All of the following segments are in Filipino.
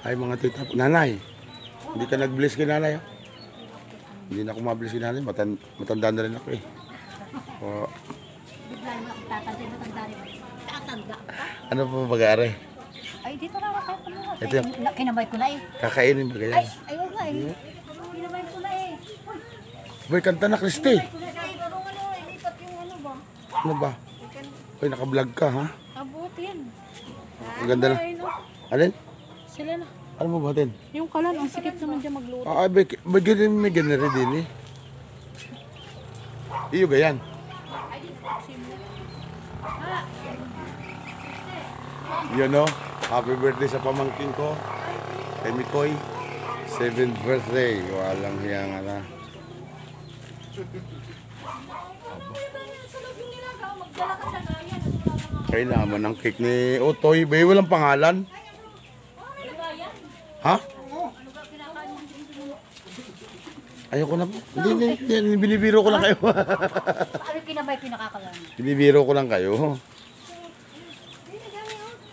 Ay mga tita, nanay, hindi ka nag-bless kay nanay, oh. Hindi na ako ma-bless kay nanay, matanda na rin ako eh. Oh. Bigla naman ako tatanda, matanda rin. Tatanda ka? Ano pa mag-aari? Ay, dito na ako kumuha. Ito yung kinabay ko na eh. kakainin ba ganyan? Ay, ayaw nga eh. Kinabay ko na eh. Boy, kanta na, Christy. Parang ano, ilipat yung ano ba? Ano ba? Boy, naka-vlog ka, ha? Abutin. Ang ganda na. Alin? Sila na. Ano mo ba din? Yung kalan, ang sikip naman dyan magluto. Ah, may ganyan rin din eh. Iyo gayan. Yun o, happy birthday sa pamangkin ko. Kay Mikoy. 7th birthday. Walang hiyang na. Kaya naman ang cake ni Otoy. Bay, walang pangalan. Ha? Ayoko na po. Hindi, binibiro ko lang kayo. Ano kinabay pinakakalan? Binibiro ko lang kayo.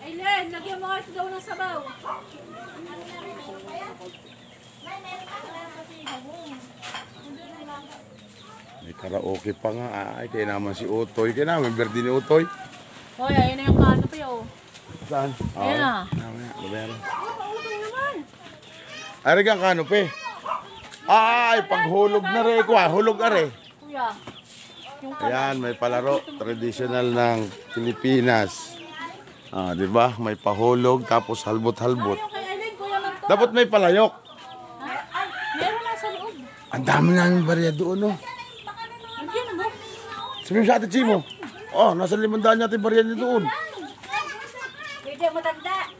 Aylen, lagyan mo nga ito daw ng sabaw. May karaoke pa nga. Ay, kaya naman si Otoy. Kaya naman, birthday ni Otoy. Hoy, ayun na yung kaano pa yun. Saan? Ayan na. Babayaran. Ari kang kanope. Ay, paghulog na rin ko. Hulog are. Kuya, yung Ayan, may palaro. Traditional ng Pilipinas. Ah, di ba? May pahulog, tapos halbot-halbot. kay Aylen, kuya man to. Dapat may palayok. Ay, meron na sa loob. Ang dami namin barya doon, no? Nandiyan mo. Sabi mo sa ate Chimo. Oh, nasa 500 natin barya niya doon. Pwede matanda.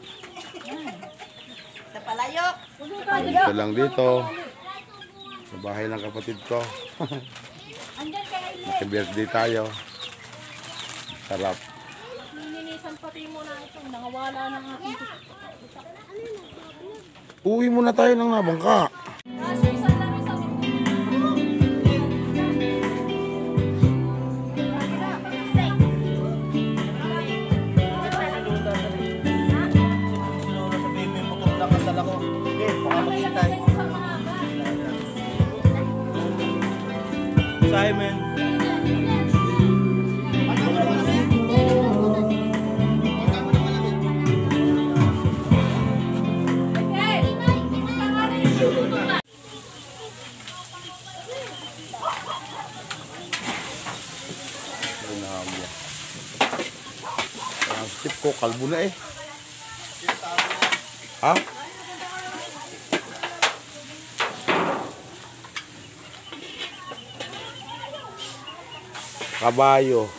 Sa palayok. Ito lang dito. Sa bahay ng kapatid ko. Andyan kay Aylen. Naka-birthday tayo. Sarap. Nilinisan pati mo na ito. Nangawala ng aking Uwi muna tayo ng nabangka. Kaso isa lang isa. Simon. Ang tip ko, kalbo na eh. Ha? Kabayo.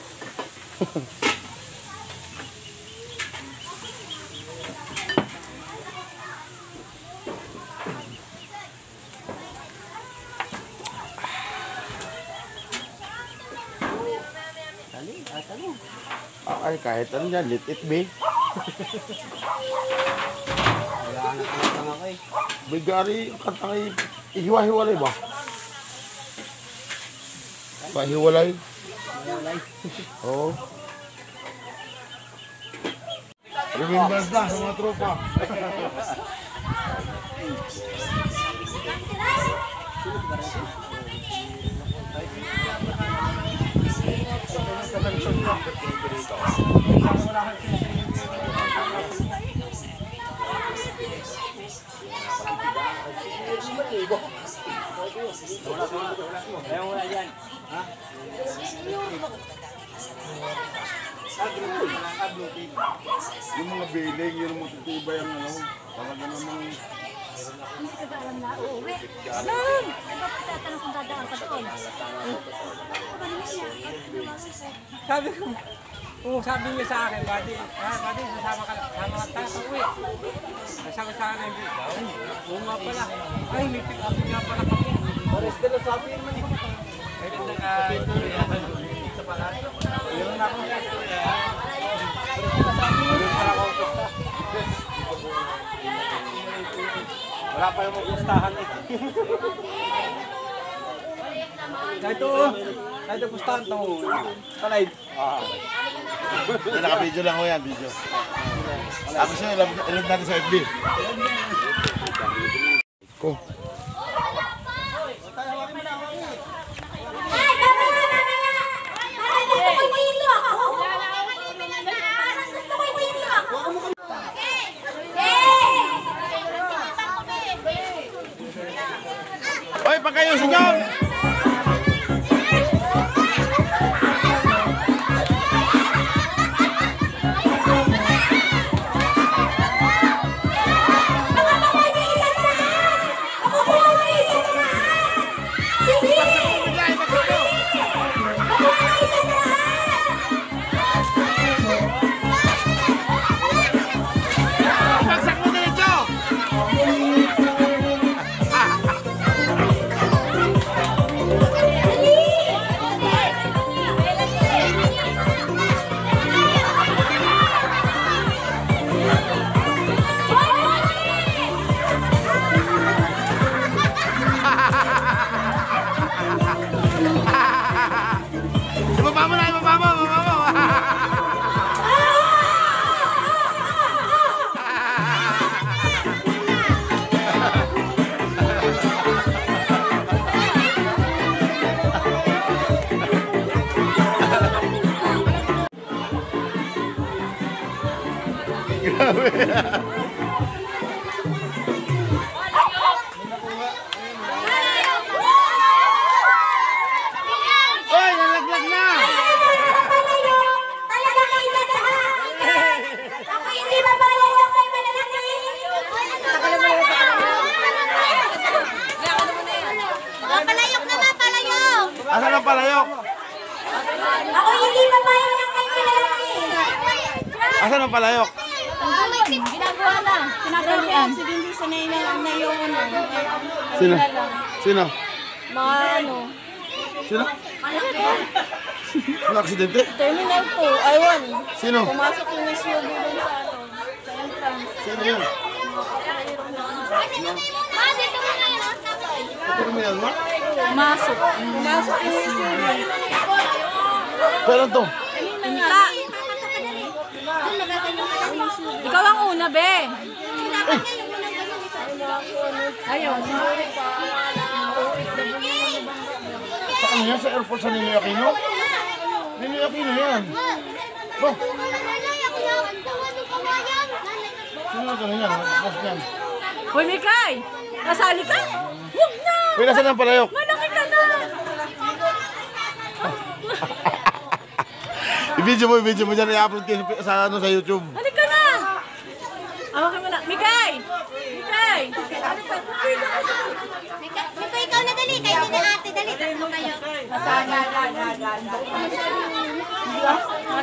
Ay, kahit ano yan, let it be. Wala na lang ako eh. Bigari, kanta kay ihiwa-hiwalay ba? Pahiwalay? Oo. Remembers na sa mga tropa. Wala yan. Ha? Yung mga biling, yung mga tutibay ang ano, talaga namang... Hindi ka ba alam na uuwi? Alam! Diba tatanong kung dadaan ka doon? Sabi niya sa akin, buddy, sasama ka tayo uwi. Sasabi sa akin, oo nga pala. Ay, may pick-up nga pala kami. Pares ka lang sabi naman. Ay, ito na sa pala. Meron na akong wala pa yung magpustahan eh. Kahit ito pustahan ito. Talay. Naka-video lang ko yan, video. Tapos yun, ilog natin sa FB. Ko. Hoy, pagkayusin nyo! Oy, nalaglag na! Ako hindi babayan yung kay malalaki. Palayok naman, palayok. Asan ang palayok? Ako hindi babayan yung kay malalaki. Asan ang palayok? Ginagawa na. Tinatalian. Sige, hindi sanay na yung ano. Sino? Sino? Mga ano. Sino? Ano aksidente? Terminal po. Aywan. Sino? Pumasok yung SUV dun sa ano. Sa entrance. Sino yun? Ito kriminal mo? Pumasok yung SUV. Kailan to? Pinta. Ikaw ang una, be. Ayaw. Saan yan? Sa airport sa Ninoy Aquino? Ninoy Aquino yan. Oh, sino na gano'n yan? Boss yan. Hoy, Mikay! Kasali ka? Huwag na! Uy, nasan ang palayok? Malaki ka na! I-video mo dyan. I-upload kayo sa, sa YouTube. Halika na! Awakin mo na. Mikay! Mikay! Mikay, ikaw na dali. Kayo din na ate. Dali. Tatlo kayo.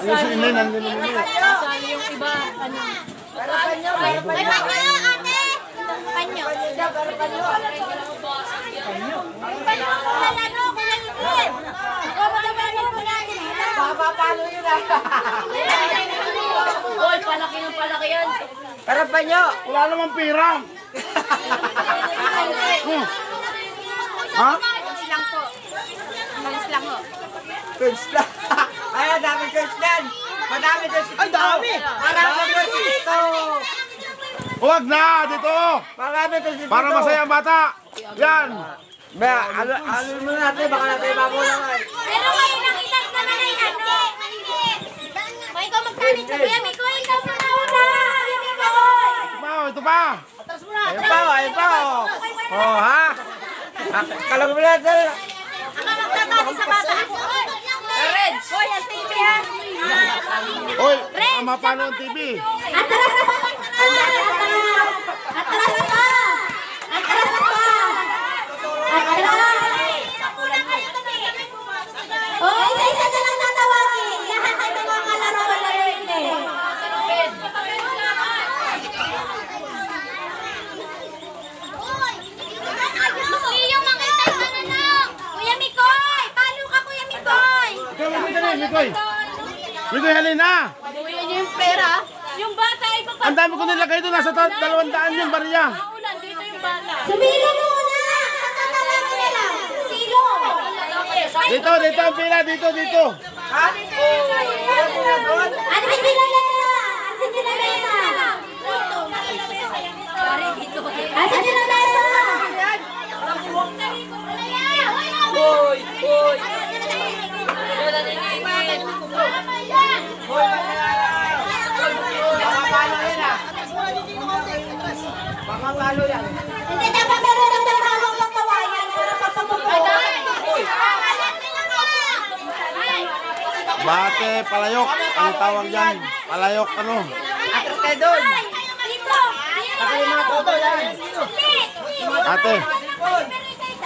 Yung si Inay, nandun na nila. Masali yung iba. Ano? Panyo. Panyo, ate! Panyo. Panyo. Lalaro ko na yun. Papapalo yun ah. Hoy, palaki ng palaki yan. Harapan nyo. Wala namang pira. Ha? Malis lang po. Malis lang ho. Coach lang. Ay, ang dami coach yan. Madami coach dito. Ay, dami. Marami coach dito. Huwag na! Dito! Marami coach dito. Para masaya ang bata. Yan! Ba, ano mo natin, baka natin mabulangan. Pero ngayon nakita ko naman ay ano. May ikaw magkamit na kuya. Miko, ikaw sa nauna. Ito pa! Ayun pa, ayun pa. Oh, ha? Kalang mo natin. Ako magtatali sa bata. Red! Hoy, ang TV ha. Oy, mapano ang TV? Atras na pa! Atras na pa! Atras na pa! Atras! Oh, isa-isa na lang tatawagin. Lahat ay mga kalaro wala hindi. Leo, makita ka na lang. Kuya Mikoy! Palo ka, Kuya Mikoy! Mikoy! Mikoy, halin na! Kuya niyo yung pera. Yung bata ay papapalo. Ang dami ko nilagay doon. Nasa 200 yung barya. Maulan, dito yung bata. Sumilo muna! Tatawagin nila. Silo! Dito ang pila. Dito. Ano may nilalesa? Asan nilalesa? Asan nilalesa? Hoy! Hoy! Hindi dapat meron ng dalawang ng kawayan para papamukuha. Bate, palayok. Ang tawag dyan. Palayok ano. Ate,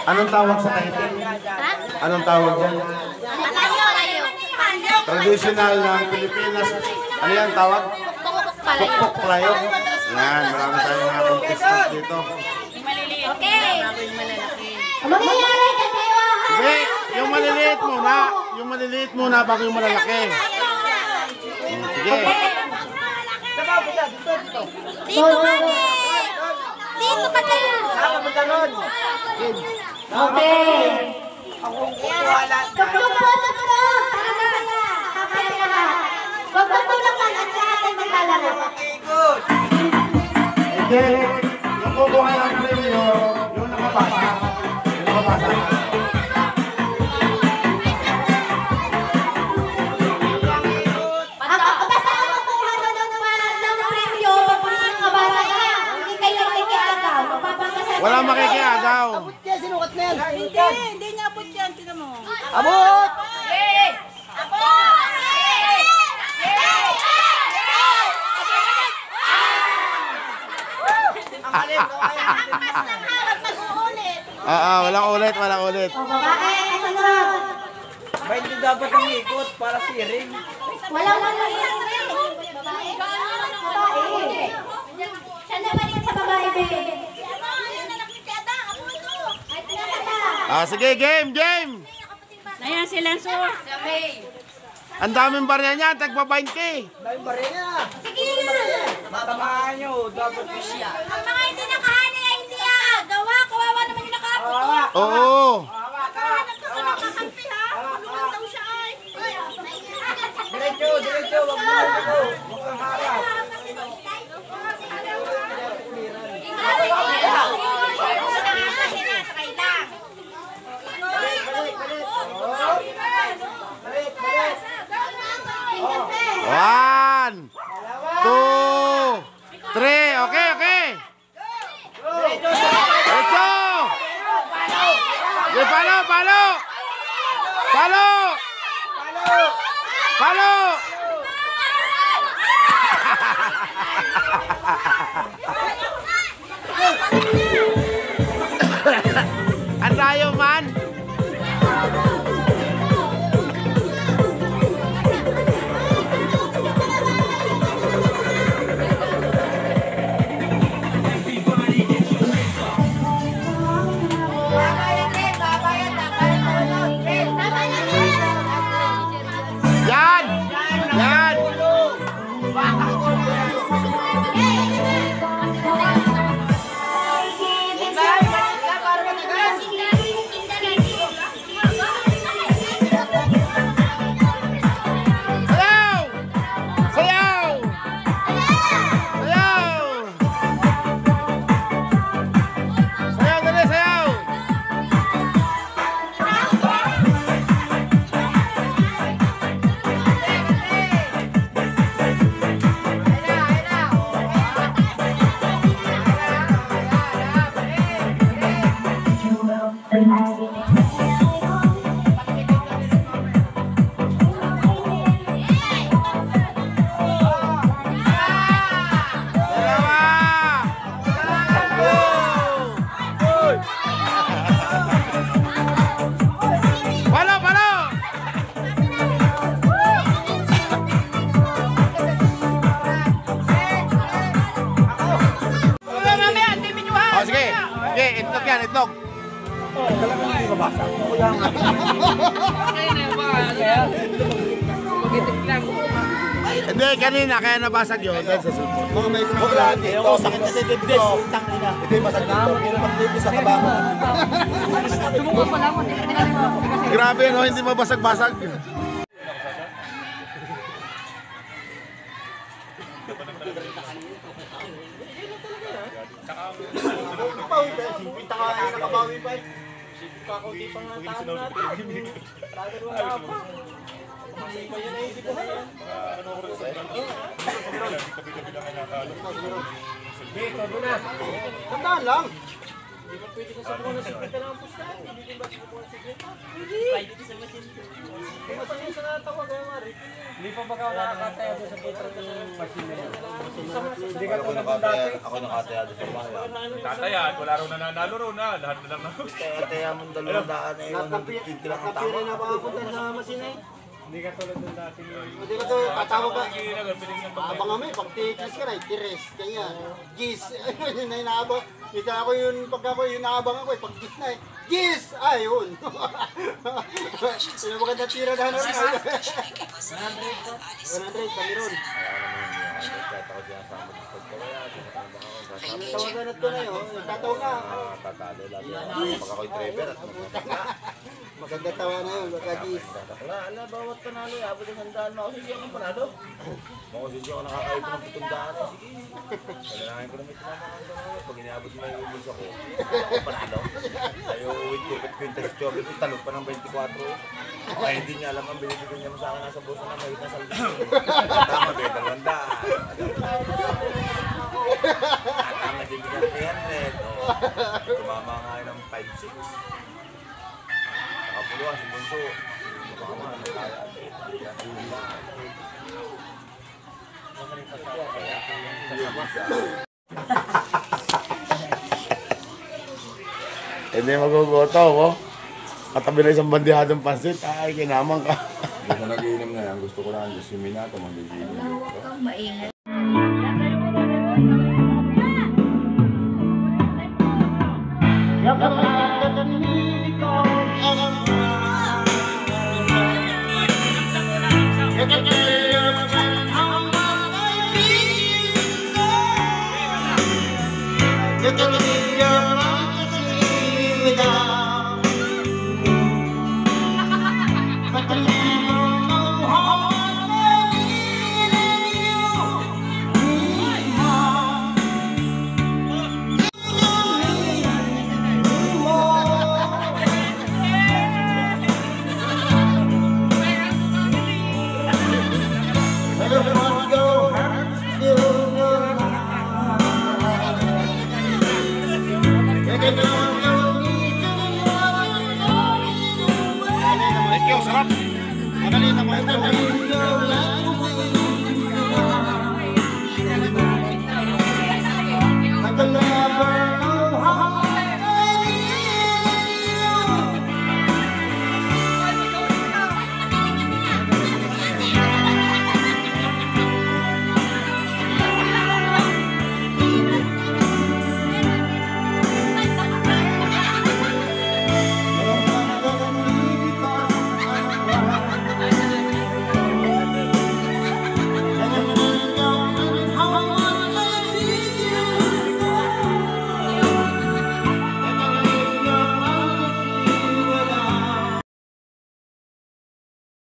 anong tawag sa kahitin? Anong tawag dyan? Traditional ng Pilipinas. Ano yan tawag? Pukpuk palayok. Yan, marami tayong mga contestant dito. Okay. Ang mangyayari kasi Sige, yung maliliit muna. Yung maliliit muna bago yung malalaki. Sige. dito kami. Dito ka kayo. Okay. Tuklong po, tuklong. Para masaya. Happy ang lahat. Huwag magtulakan at lahat ay maglalaro. Hindi, yung kukuha ng premyo, yung nakabasa. Yung nakabasa. Basta ang makuha ng premyo, pag nakabasa ka, hindi kayo makikiagaw. Magpapakasal. Walang makikiagaw. Hindi niya abot yan, tinan mo. Abot! Walang ulit, walang ulit. O, babae, kasunod. Ba hindi dapat ang ikot para siring? Walang mangyayari. Babae. Babae. Siya naman yan sa babae, baby. Ay, tinatata. Sige, game, game. Ayan si Lenso. Ang daming barya niya, tagpa 20. Dahil ba rin niya? Sige na. Matamaan nyo, dapat siya. Ang mga hindi nakahanay ay hindi gawa. Kawawa naman yung nakaputo. Oo. Nakakampi ha. Tulungan daw siya ay. Diretso, diretso, wag mo lang ako. Huwag kang harap. One, two, three. Okay, okay. Diretso. Okay, palo, palo. Palo. Palo. Ang tayo man. Yan. Yan. Sayaw! Sayaw! Sayaw! Sayaw, dali, sayaw! Dalawa! Palo, palo! Oh, sige. Sige, itlog yan, itlog. Hindi, kanina, kaya nabasag yun. Dahil sa sunod. Mga may kumakalaan dito. Sakit kasi dito. Hindi, basag dito. Hindi naman dito sa kabangan. Grabe, no? Hindi mabasag-basag. Nakabawi pa. 50 ka ay nakabawi pa. Kakauti pang natalo natin. Tagal wala pa. Kasi pa yun ay hindi ko kaya. Dito, doon na. Tandaan lang. Hindi ba pwede ka sabukan ng sikita ng pustahan? Hindi ba sabukan ng sikita? Hindi. Kumasin sa natawag kaya mari. Hindi pa baka nakakataya doon sa putra ng machine na yan. Hindi ka tulad ng Nakataya, dati. ako nakataya doon sa bahay. Tatayaan, wala raw nananalo raw na. Lahat na lang na. Kaya mong 200 na iwan ng 50 lang ang Nakapira tama. na makapunta sa masinay. Hindi ka tulad ng dati. Hindi ka to, tatawag ka. Piling ng babae. Abang kami, pag tikis ka na, tires, ganyan. Gis, yun na inaabang. Isa ako yun, pag ako yun naabang ako, pag gis na eh. Gis! Ayun! Sino maganda tira na rin? 100, kami ron. Kaya ako sinasama sa pagkawaya. Tawagan na ito na yun, nagtatawag na. Tatalo lang yan. Pag ako'y driver at magkakala. Maganda tawa na yun, baka gis. Ala, bawat panalo, abot ng handaan mo. Sige ako panalo. Makasisi ako nakakaip ng 700. Sige. Kailangan ko na may tumamakan panalo. Pag iniabot mo yung ulis ako, ako panalo. Tayo uwit ko, pintas job. Ito talog pa ng 24. Ay, hindi niya alam ang binibigyan niya mo sa akin nasa buso na may nasa loob. Tama, kaya 200. Tama, din niya 300. Tumama nga ng 5-6. Kapuluan, si Bunso. Tumama, nakaya. Hindi magugoto ko. Katabi na isang bandihadong pansit. Ay, kinamang ka. Hindi ko nag-iinom na yan. Gusto ko lang si Minato mag-iinom. Maingat. Ito